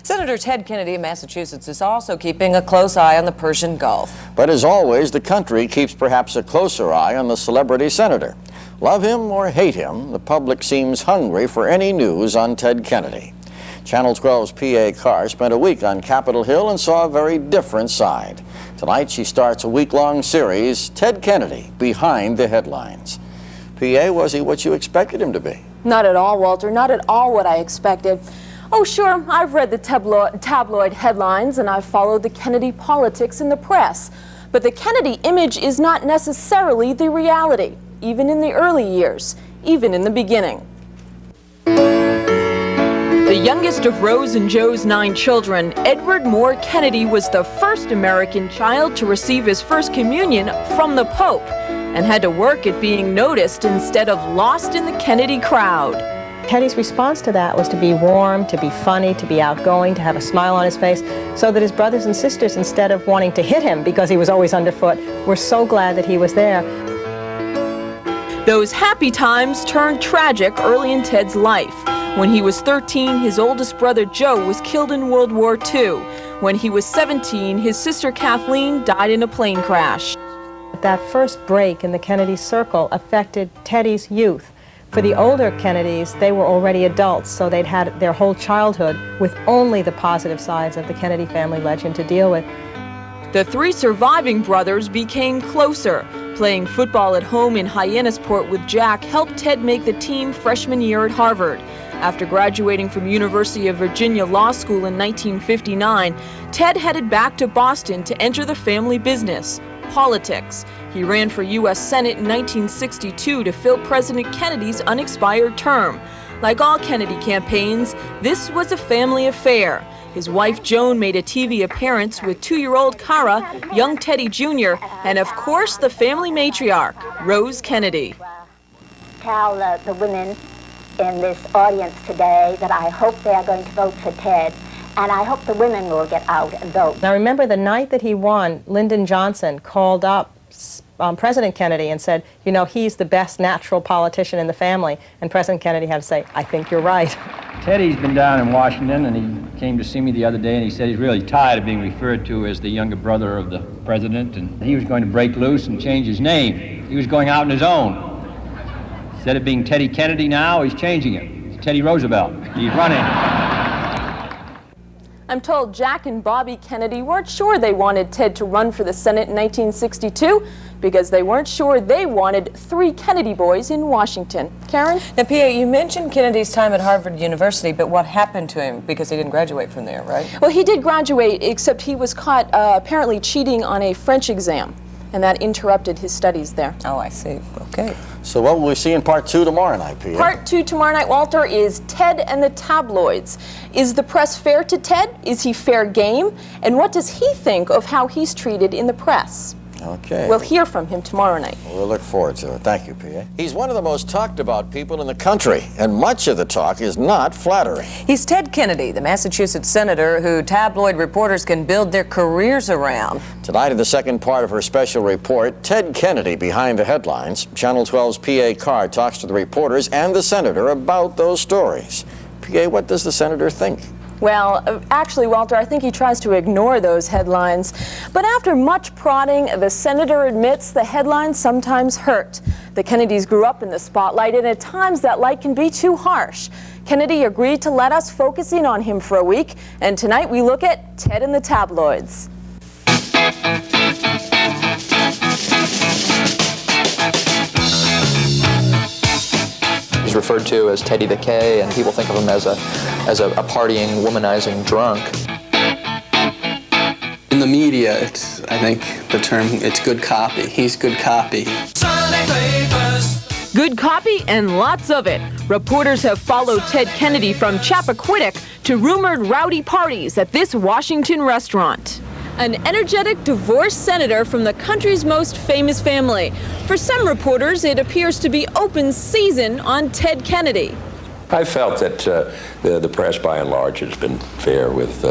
Senator Ted Kennedy of Massachusetts is also keeping a close eye on the Persian Gulf. But as always, the country keeps perhaps a closer eye on the celebrity senator. Love him or hate him, the public seems hungry for any news on Ted Kennedy. Channel 12's P.A. Carr spent a week on Capitol Hill and saw a very different side. Tonight she starts a week-long series, Ted Kennedy, Behind the Headlines. P.A., was he what you expected him to be? Not at all, Walter. Not at all what I expected. Oh, sure, I've read the tabloid headlines and I've followed the Kennedy politics in the press. But the Kennedy image is not necessarily the reality, even in the early years, even in the beginning. The youngest of Rose and Joe's 9 children, Edward Moore Kennedy was the first American child to receive his first communion from the Pope and had to work at being noticed instead of lost in the Kennedy crowd. Teddy's response to that was to be warm, to be funny, to be outgoing, to have a smile on his face, so that his brothers and sisters, instead of wanting to hit him because he was always underfoot, were so glad that he was there. Those happy times turned tragic early in Ted's life. When he was 13, his oldest brother Joe was killed in World War II. When he was 17, his sister Kathleen died in a plane crash. That first break in the Kennedy circle affected Teddy's youth. For the older Kennedys, they were already adults, so they'd had their whole childhood with only the positive sides of the Kennedy family legend to deal with. The 3 surviving brothers became closer. Playing football at home in Hyannisport with Jack helped Ted make the team freshman year at Harvard. After graduating from University of Virginia Law School in 1959, Ted headed back to Boston to enter the family business, politics. He ran for U.S. Senate in 1962 to fill President Kennedy's unexpired term. Like all Kennedy campaigns, this was a family affair. His wife Joan made a TV appearance with 2-year-old Carr, young Teddy Jr., and of course the family matriarch, Rose Kennedy. Tell the women in this audience today that I hope they are going to vote for Ted, and I hope the women will get out and vote. Now remember, the night that he won, Lyndon Johnson called up President Kennedy and said, you know, he's the best natural politician in the family. And President Kennedy had to say, I think you're right. Teddy's been down in Washington, and he came to see me the other day, and he said he's really tired of being referred to as the younger brother of the president, and he was going to break loose and change his name. He was going out on his own. Instead of being Teddy Kennedy now, he's changing it. It's Teddy Roosevelt. He's running. I'm told Jack and Bobby Kennedy weren't sure they wanted Ted to run for the Senate in 1962 because they weren't sure they wanted 3 Kennedy boys in Washington. Karen? Now, P.A., you mentioned Kennedy's time at Harvard University, but what happened to him? Because he didn't graduate from there, right? Well, he did graduate, except he was caught apparently cheating on a French exam, and that interrupted his studies there. Oh, I see. Okay. So what will we see in part 2 tomorrow night, P.A.? Part 2 tomorrow night, Walter, is Ted and the tabloids. Is the press fair to Ted? Is he fair game? And what does he think of how he's treated in the press? Okay. We'll hear from him tomorrow night. We'll look forward to it. Thank you, P.A. He's one of the most talked about people in the country, and much of the talk is not flattering. He's Ted Kennedy, the Massachusetts senator who tabloid reporters can build their careers around. Tonight, in the second part of her special report, Ted Kennedy Behind the Headlines, Channel 12's P.A. Carr talks to the reporters and the senator about those stories. P.A., what does the senator think? Well, actually, Walter, I think he tries to ignore those headlines. But after much prodding, the senator admits the headlines sometimes hurt. The Kennedys grew up in the spotlight, and at times that light can be too harsh. Kennedy agreed to let us focus in on him for a week, and tonight we look at Ted and the tabloids. He's referred to as Teddy the K, and people think of him as a partying, womanizing drunk. In the media, I think the term, it's good copy. He's good copy. Good copy and lots of it. Reporters have followed Ted Kennedy from Chappaquiddick to rumored rowdy parties at this Washington restaurant. An energetic divorced senator from the country's most famous family. For some reporters, it appears to be open season on Ted Kennedy. I felt that the press, by and large, has been fair with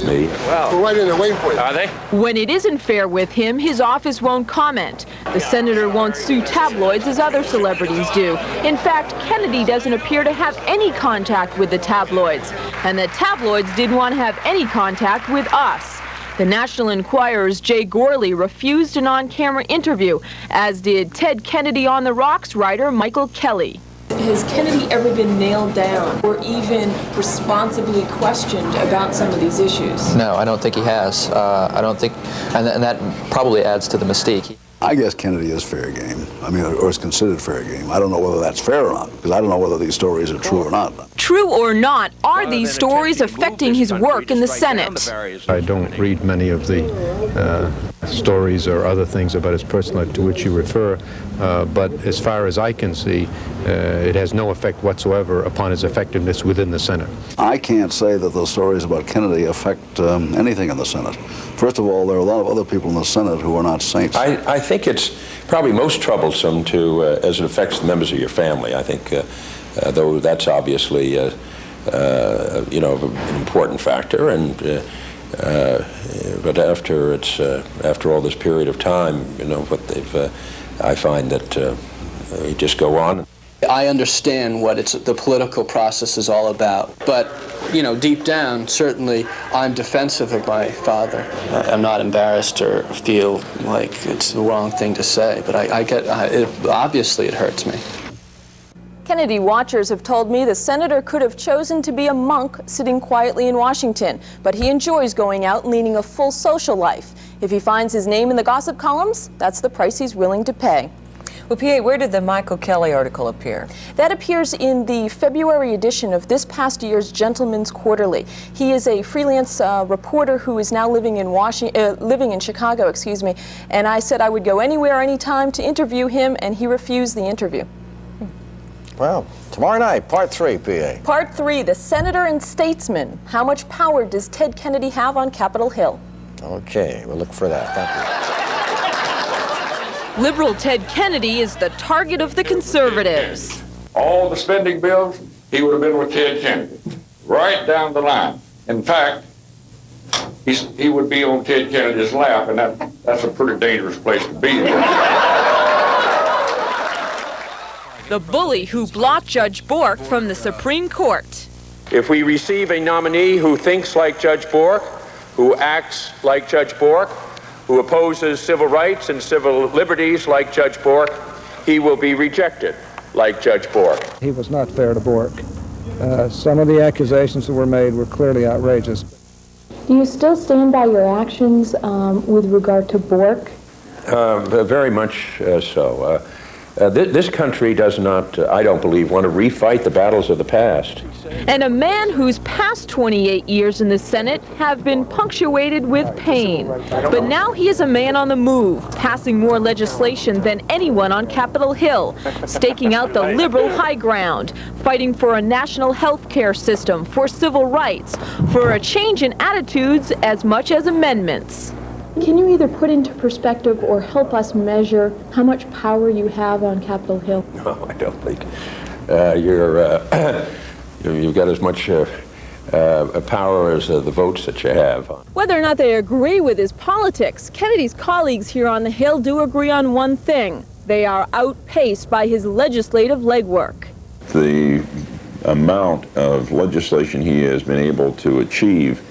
me. Wow. We're right in there waiting for you. Are they? When it isn't fair with him, his office won't comment. The senator won't sue tabloids as other celebrities do. In fact, Kennedy doesn't appear to have any contact with the tabloids. And the tabloids didn't want to have any contact with us. The National Enquirer's Jay Gorley refused an on-camera interview, as did Ted Kennedy on the Rocks writer Michael Kelly. Has Kennedy ever been nailed down or even responsibly questioned about some of these issues? No, I don't think he has. I don't think, and that probably adds to the mystique. I guess Kennedy is fair game. I mean, or is considered fair game. I don't know whether that's fair or not, because I don't know whether these stories are true or not. True or not, are these stories affecting his work in the Senate? I don't read many of the stories or other things about his personal life to which you refer, but as far as I can see, it has no effect whatsoever upon his effectiveness within the Senate. I can't say that those stories about Kennedy affect anything in the Senate. First of all, there are a lot of other people in the Senate who are not saints. I think it's probably most troublesome to, as it affects the members of your family. I think, though that's obviously, you know, an important factor, and but after all this period of time, you know, what they've, I find that you just go on. I understand what the political process is all about, but, you know, deep down, certainly, I'm defensive of my father. I'm not embarrassed or feel like it's the wrong thing to say, but obviously it hurts me. Kennedy watchers have told me the senator could have chosen to be a monk sitting quietly in Washington, but he enjoys going out and leading a full social life. If he finds his name in the gossip columns, that's the price he's willing to pay. Well, P.A., where did the Michael Kelly article appear? That appears in the February edition of this past year's Gentleman's Quarterly. He is a freelance reporter who is now living in Chicago, excuse me. And I said I would go anywhere, anytime to interview him, and he refused the interview. Well, tomorrow night, part 3, P.A. Part 3, the senator and statesman. How much power does Ted Kennedy have on Capitol Hill? Okay, we'll look for that. Thank you. Liberal Ted Kennedy is the target of the conservatives. All the spending bills, he would have been with Ted Kennedy, right down the line. In fact, he would be on Ted Kennedy's lap, and that's a pretty dangerous place to be. The bully who blocked Judge Bork from the Supreme Court. If we receive a nominee who thinks like Judge Bork, who acts like Judge Bork, who opposes civil rights and civil liberties like Judge Bork, he will be rejected like Judge Bork. He was not fair to Bork. Some of the accusations that were made were clearly outrageous. Do you still stand by your actions with regard to Bork? Very much so. This country does not, I don't believe, want to refight the battles of the past. And a man whose past 28 years in the Senate have been punctuated with pain. But now he is a man on the move, passing more legislation than anyone on Capitol Hill, staking out the liberal high ground, fighting for a national health care system, for civil rights, for a change in attitudes as much as amendments. Can you either put into perspective or help us measure how much power you have on Capitol Hill? No, I don't think. You've got as much power as the votes that you have. Whether or not they agree with his politics, Kennedy's colleagues here on the Hill do agree on one thing. They are outpaced by his legislative legwork. The amount of legislation he has been able to achieve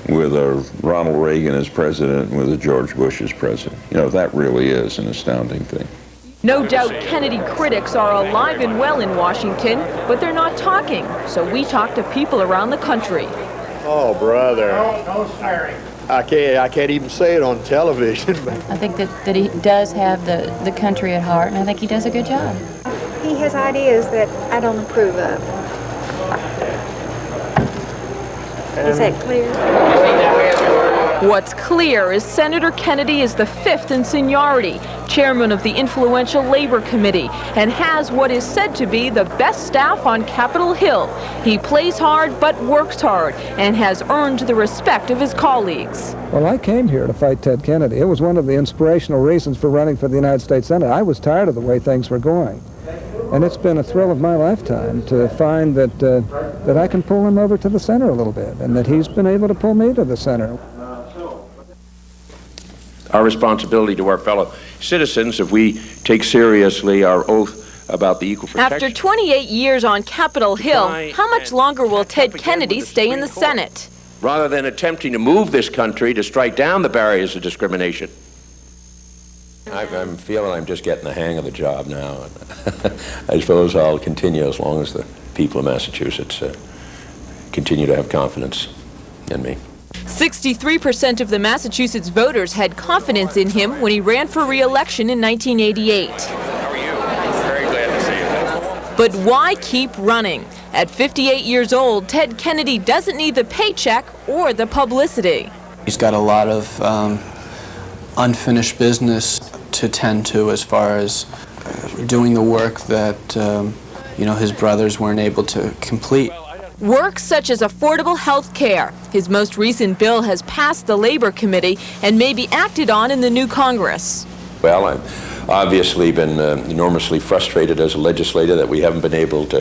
with a Ronald Reagan as president and with a George Bush as president. You know, that really is an astounding thing. No doubt Kennedy critics are alive and well in Washington, but they're not talking, so we talk to people around the country. Oh, brother. No swearing. I can't even say it on television. I think that he does have the country at heart, and I think he does a good job. He has ideas that I don't approve of. Is that clear? What's clear is Senator Kennedy is the 5th in seniority, chairman of the influential Labor Committee, and has what is said to be the best staff on Capitol Hill. He plays hard but works hard and has earned the respect of his colleagues. Well, I came here to fight Ted Kennedy. It was one of the inspirational reasons for running for the United States Senate. I was tired of the way things were going. And it's been a thrill of my lifetime to find that I can pull him over to the center a little bit, and that he's been able to pull me to the center. Our responsibility to our fellow citizens, if we take seriously our oath about the equal protection. After 28 years on Capitol Hill, how much longer will Ted Kennedy stay in the Senate? Rather than attempting to move this country to strike down the barriers of discrimination. I'm feeling I'm just getting the hang of the job now. I suppose I'll continue as long as the people of Massachusetts continue to have confidence in me. 63% of the Massachusetts voters had confidence in him when he ran for re-election in 1988. How are you? Very glad to see you. But why keep running? At 58 years old, Ted Kennedy doesn't need the paycheck or the publicity. He's got a lot of unfinished business to tend to as far as doing the work that his brothers weren't able to complete. Work such as affordable health care. His most recent bill has passed the Labor Committee and may be acted on in the new Congress. Well, I've obviously been enormously frustrated as a legislator that we haven't been able to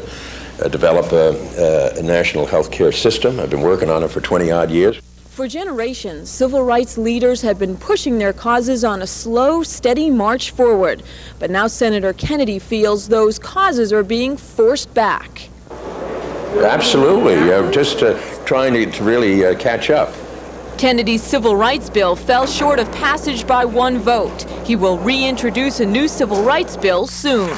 develop a national health care system. I've been working on it for 20-odd years. For generations, civil rights leaders have been pushing their causes on a slow, steady march forward. But now Senator Kennedy feels those causes are being forced back. Absolutely. Just trying to really catch up. Kennedy's civil rights bill fell short of passage by one vote. He will reintroduce a new civil rights bill soon.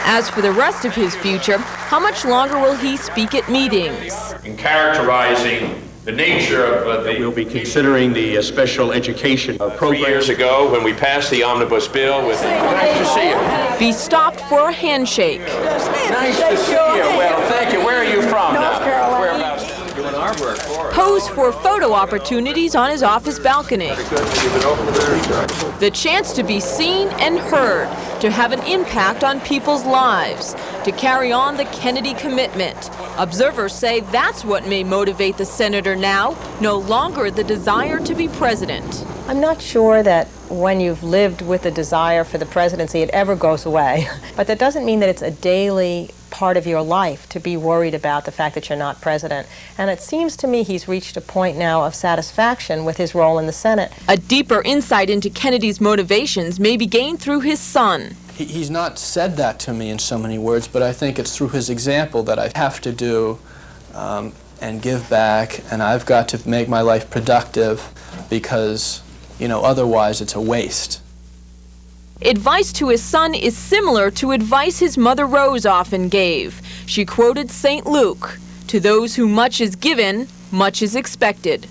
As for the rest of his future, how much longer will he speak at meetings? In characterizing the nature of we'll be considering the special education program. 3 years ago, when we passed the omnibus bill with... Nice to see you. Be stopped for a handshake. Nice to see you. Well, thank you. Where are you from now? North Carolina. Whereabouts? Doing our work for us. Pose for photo opportunities on his office balcony. The chance to be seen and heard, to have an impact on people's lives, to carry on the Kennedy commitment. Observers say that's what may motivate the senator now, no longer the desire to be president. I'm not sure that when you've lived with the desire for the presidency, it ever goes away. But that doesn't mean that it's a daily part of your life to be worried about the fact that you're not president. And it seems to me he's reached a point now of satisfaction with his role in the Senate. A deeper insight into Kennedy's motivations may be gained through his son. He's not said that to me in so many words, but I think it's through his example that I have to do and give back, and I've got to make my life productive because, otherwise it's a waste. Advice to his son is similar to advice his mother Rose often gave. She quoted St. Luke, "To those whom much is given, much is expected."